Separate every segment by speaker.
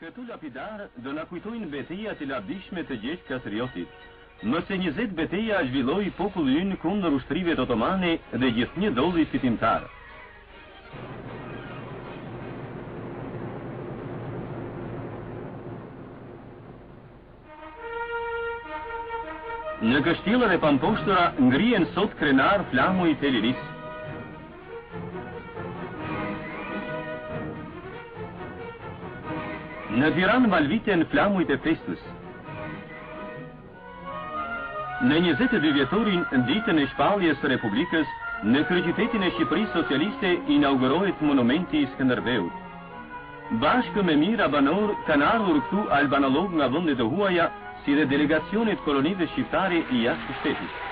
Speaker 1: Këtu lapidar do na kujtojnë betejat e lavdishme të gjesh Kastriotit. Më se 20 beteja zhvilloi populli ynë kundër ushtrive otomane dhe gjithnjë dolli fitimtar. Në kështjellat e pamposhtura ngrihen sot krenar flamuj të lirisë. Në Tiranë mbalviten flamujt e festës. Në 22 vjetorin, ditën e shpalljes së Republikës, në kryeqytetin e Shqipërisë Socialiste inaugurohet monumenti i Skënderbeut. Bashkë me mijëra banor kanë ardhur këtu albanolog nga vendet e huaja, si dhe delegacionet kolonive shqiptare i jashtë shtetit.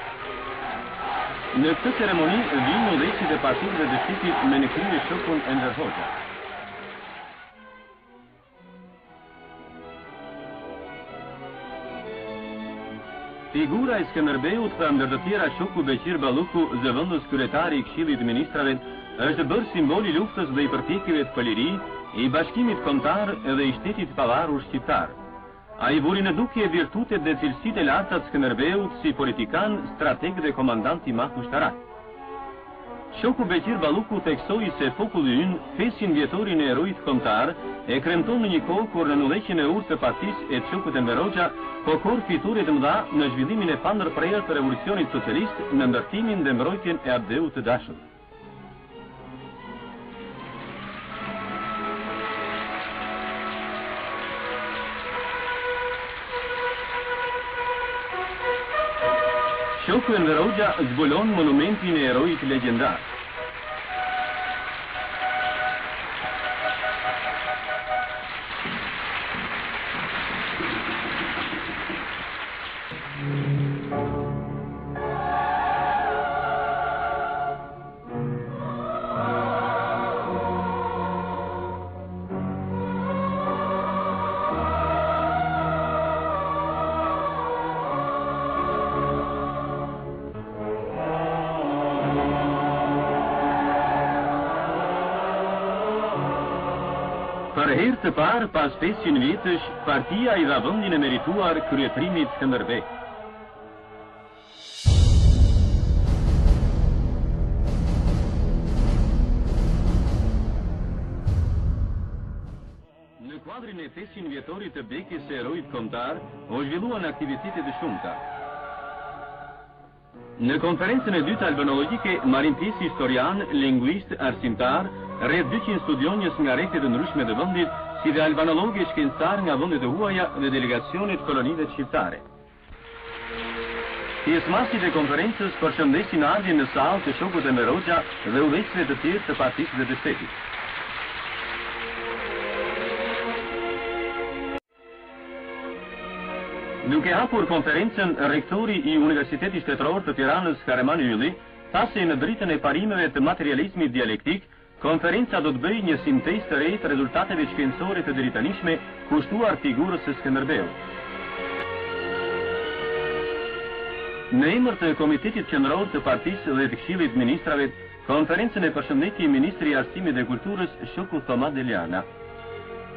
Speaker 1: Në këtë ceremoni vinë udhëheqësit e partive të shtetit me në krye shokun Enver Hoxha. Figura e Skënderbeut dhe ndër të tjera shoku Beqir Balluku, zëvendës kryetari i Këshillit të Ministrave, është bërë simbol i luftës dhe i përpjekjeve të për liri, i bashkimit kombëtar dhe i shtetit pavarur shqiptar. Ai vuri në dukje virtutet dhe cilësitë e larta të Skënderbeut si politikan, strateg dhe komandant i madh ushtarak. Shoku Beqir Balluku theksoi se populli ynë 500 vjetorin e erojit kombëtar e kremton në një kohë kur në udhëheqjen e urtë të partisë e shokut Enver Hoxha kokor fitore të mëdha në zhvillimin e pandërprerë të revolucionit socialist në ndërtimin dhe mbrojtjen e abdeut të dashur. Shoku Enver Hoxha zbulon monumentin e erojit legjendar. Për herë të parë pas 500 vjetësh, partia i dha vendin e merituar kryetrimit Skënderbeu. Në kuadrin e 500 vjetorit të bekjes së erojit kombëtar, u zhvilluan aktivitete të shumta. Në konferencën e dytë albanologjike marrin pjesë historian, lingvist, arsimtar, rreth 200 studionjës nga rrethet e ndryshme të vendit, si dhe albanologë shkencëtar nga vendet e huaja dhe delegacionet kolonive shqiptare. Pjesëmarrësit e konferencës përshëndesin ardhjen në sallë të shokut Enver Hoxha dhe udhëheqësve të tjerë të partisë dhe të shtetit. Duke hapur konferencën, rektori i Universitetit Shtetëror të Tiranës, Kahraman Ylli, tha se në dritën e parimeve të materializmit dialektik, konferenca do të bëjë një sintezë të re të rezultateve shkencore të deritanishme kushtuar figurës së Skënderbeut. Në emër të Komitetit Qendror të Partisë dhe të Këshillit të Ministrave, konferencën e përshëndeti Ministri i Arsimit dhe Kulturës, shoku Thoma Deliana.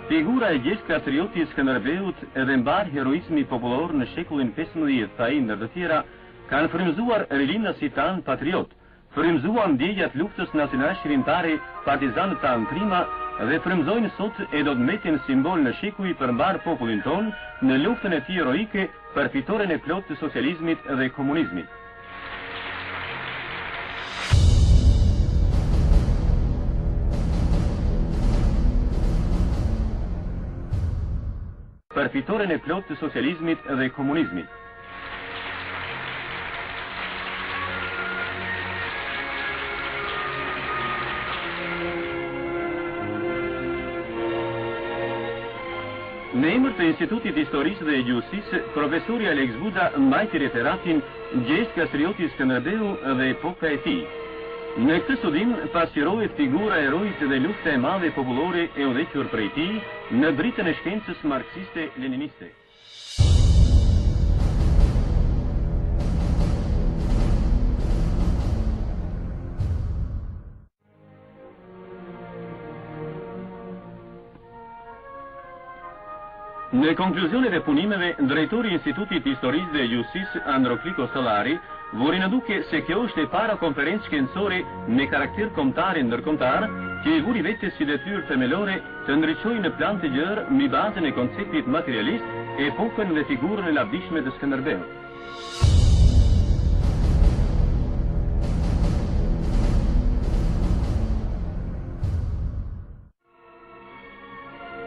Speaker 1: Figura e gjesh Kastrioti Skënderbeut edhe mbar heroizmi popullor në shekullin 15, ai ndër të tjera, kanë frymëzuar rilinësi tanë patriot, frymëzuan ndjenjat luftës nacionale shkrimtare, partizanët tanë trima dhe frymëzojnë sot e do të mbeten simbol në shekuj për mbar popullin ton në luftën e tij heroike për fitoren e plotë të socializmit dhe komunizmit. Për fitoren e plotë të socializmit dhe komunizmit. Në emër të Institutit Historisë dhe Gjuhësisë, profesori Alex Buda mbajti referatin Gjesh Kastrioti Skënderbeu dhe epoka e tij. Në këtë studim pasqyrohet figura e erojit dhe lufta e madhe popullore e udhëhequr prej tij në dritën e shkencës marksiste-leniniste. Në konkluzione dhe punimeve, drejtori i Institutit Historisë dhe Gjusticisë Androkliko Sollari vuri në duke se kjo është e para konferencë shkencore me karakter kombëtar e ndërkombëtar, që i vuri vetes si detyrë themelore të ndriçojë në plan të gjerë mbi bazën e konceptit materialist epokën dhe figurën e lavdishme të Skënderbeut.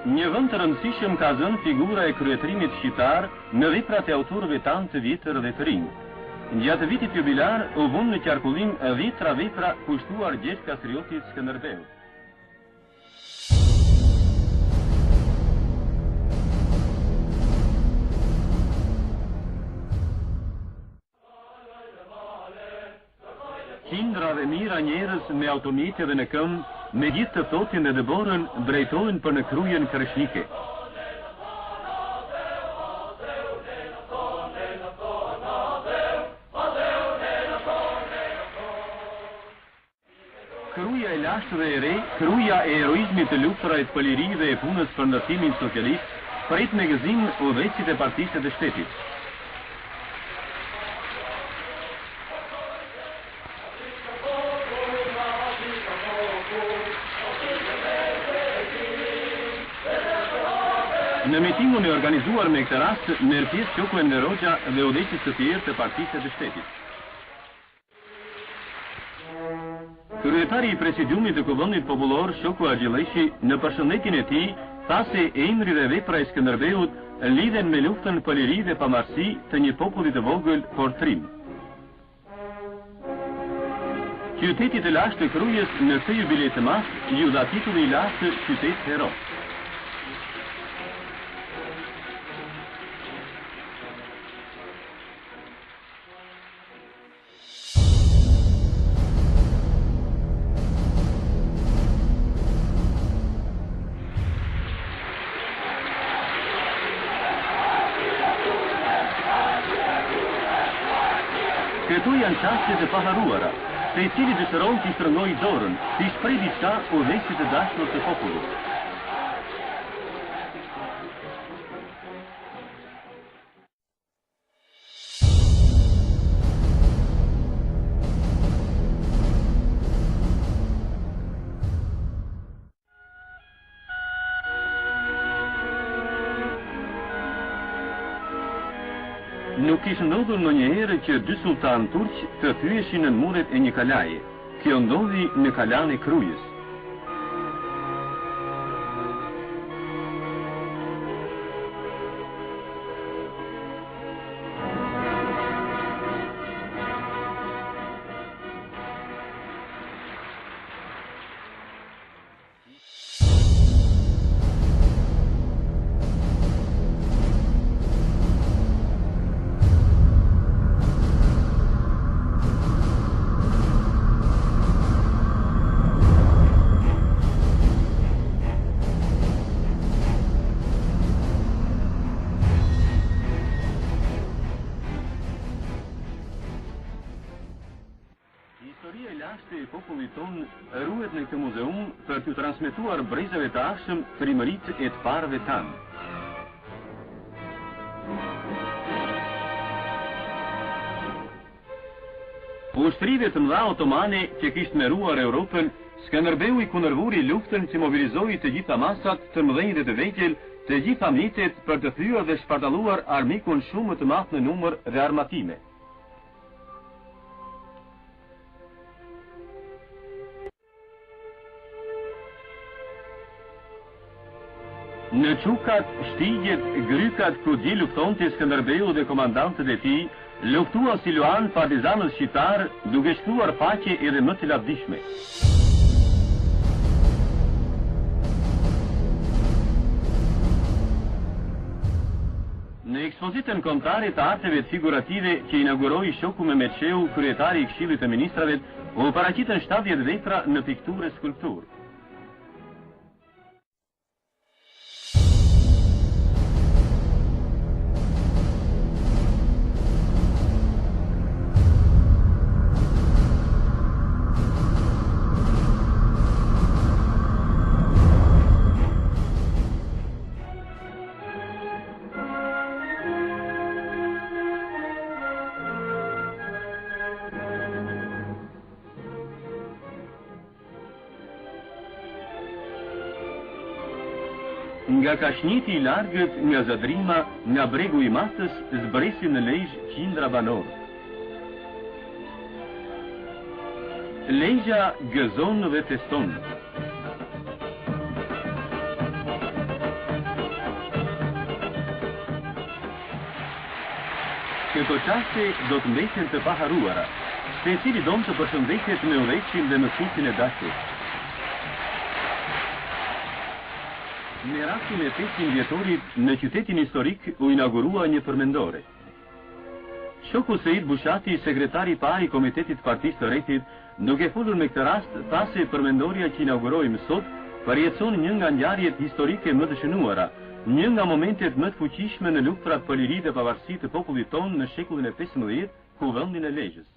Speaker 1: Një vend të rëndësishëm ka zënë figura e kryetërimit shqiptar në veprat e autorëve tanë të vjetër dhe të rinj. Gjatë vitit jubilar u vënë në qarkullim 10 vepra kushtuar Gjergj Kastriotit Skënderbeut. Qindra dhe mira njerëz me automjete dhe në këmbë, me gjithë të thotin dhe dëborën, drejtojnë për në krujen kreshnike. Kruja e lashtë dhe e re, kruja e heroizmit të luftrave të pëliri dhe e punës për ndërtimin socialist, prit me gëzim udhëheqësit e partisë dhe shtetit. Në mitingun e organizuar me këtë rast, merr pjesë Qoku Enver Hoxha dhe udhëheqës të tjerë të partisë dhe shtetit. Kryetari i presidiumit të Kuvendit Popullor, Shoku Axhilleshi, në përshëndetjen e tij, tha se emri dhe vepra e Skënderbeut lidhen me luftën për liri dhe pavarësi të një populli të vogël por trim. Qyteti të lashtë të Krujës në këtë jubilej të madh ju dha titulli i lashtë qytet hero. Këtu janë çështjet e paharruara, se i cili dëshiron t'i shtrëngojë dorën, t'i shpreh diçka udhëheqësit të dashur të popullit. Nuk ishte ndodhur ndonjëherë që dy sultan turq të thyeshin në muret e një kalaje. Kjo ndodhi në kalan e Krujës. Historia e lashtë e popullit ton ruhet në këtë muzeum për t'u transmetuar brezave të ardhshëm frymëritë e të parëve tanë. Ushtrive të mëdha otomane që kishte meruar Europën, Skënderbeu i kundërvuri luftën që mobilizoi të gjitha masat, të mëdhenj dhe të vegjël, të gjitha mjetet për të thyer dhe shpartalluar armikun shumë më të madh në numër dhe armatime. Në çukat, shtigjet, grykat ku di luftonte Skënderbeu dhe komandantët e tij, luftuan si luan partizanët shqiptar, duke shkruar paqe edhe më të lavdishme. Në ekspozitën kombëtare të arteve figurative që inauguroi Shoku Mehmetçeu, kryetari i Këshillit të Ministrave, u paraqitën 70 vepra në pikturë e skulpturë. Nga kashniti I largët, nga Zadrima, nga bregu I Matës, zbresin në lejsh qindra banor. Lejgja gëzon dhe teston. Këto qaste do të mbeten të paharuara, secili don të përshëndetet me udhëheqjen dhe me futin e dashit. Në rastin e 500 vjetorit, në qytetin historik u inaugurua një përmendore. Shoku Seid Bushati, sekretari I parë I Komitetit Partisë së Retit, duke folur me këtë rast, tha se përmendoria që inaugurojmë sot përjetëson një nga ngjarjet historike më të shënuara, një nga momentet më të fuqishme në luftrat për liri dhe pavarësi të popullit tonë në shekullin e 15, Kuvendin e Lejgjës.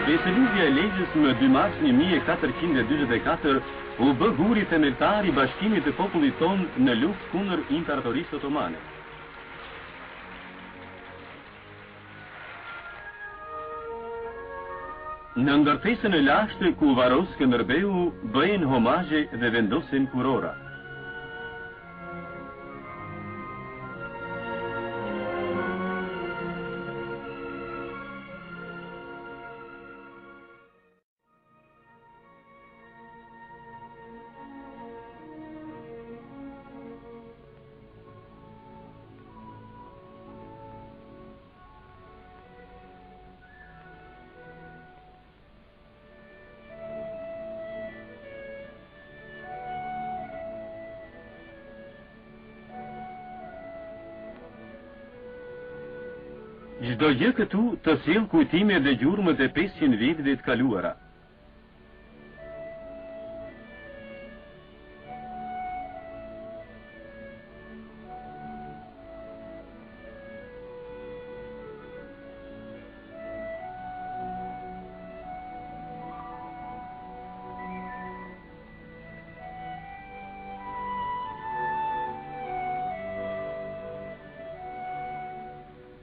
Speaker 1: Veseluzja e Lejgjës më 2 mars 1444 u bë guri themeltar I bashkimit të popullit ton në luftë kundër Imperatorisë Otomane. Në ndërtesën e lashtë ku varos Skënderbeu bëhen homazhe dhe vendosen kurora. Çdo gjë këtu të sjell kujtime dhe gjurmët e 500 viteve të kaluara.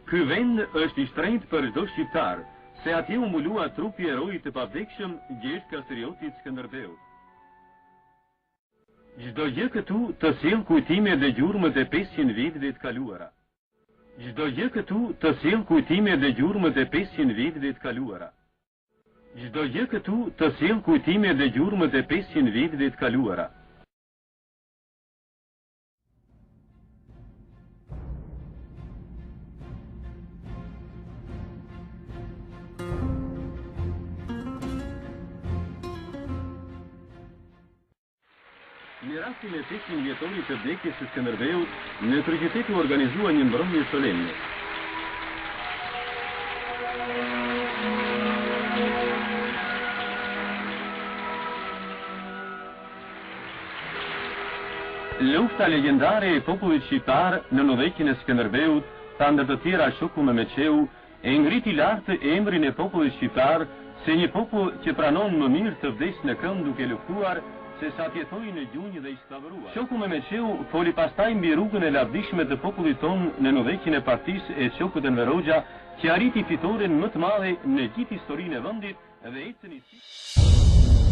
Speaker 1: Ky vend është I shtrenjtë për çdo shqiptar, se atje u mbulua trupi I herojit të pavdekshëm Gjergj Kastriotit Skënderbeut. Çdo gjë këtu të sjell kujtime dhe gjurmët e 500 viteve të kaluara. Çdo gjë këtu të sjell kujtime dhe gjurmët e 500 viteve të kaluara. Çdo gjë këtu të sjell kujtime dhe gjurmët e 500 viteve të kaluara. Në rastin e 500 vjetorit të vdekjes së Skënderbeut, në kryeqytet u organizua një mbrëmje solemne. Lufta legjendare e popullit shqiptar në udhëheqjen e Skënderbeut, ta ndër të tjera Shoku Mehmeçeu, e ngriti lart emrin e popullit shqiptar se një popull që pranon më mirë të vdesë në këmbë duke luftuar se sa tjetoi në gjunjë dhe I sklavëruar. Shoku Mehmeçeu foli pastaj mbi rrugën e lavdishme të popullit ton në udhëheqjen e partisë e Shokut Enver Hoxha, që arriti fitoren më të madhe në gjithë historinë e vendit dhe ecën I